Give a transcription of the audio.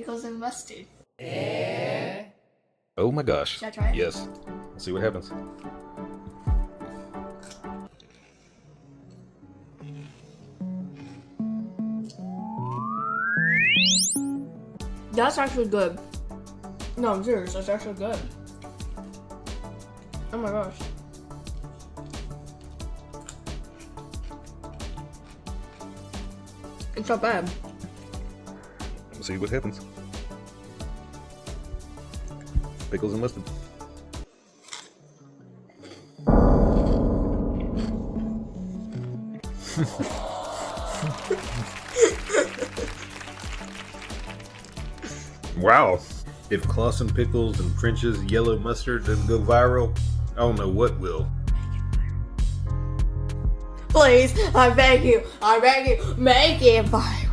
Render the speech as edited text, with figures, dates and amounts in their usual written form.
pickles and mustard. Oh my gosh. Should I try it? Yes. Let's see what happens. That's actually good. No, I'm serious. That's actually good. Oh my gosh. It's not bad. Let's see what happens. Pickles and mustard. Wow. If Clausen pickles and French's yellow mustard doesn't go viral, I don't know what will. Please, I beg you, make it viral.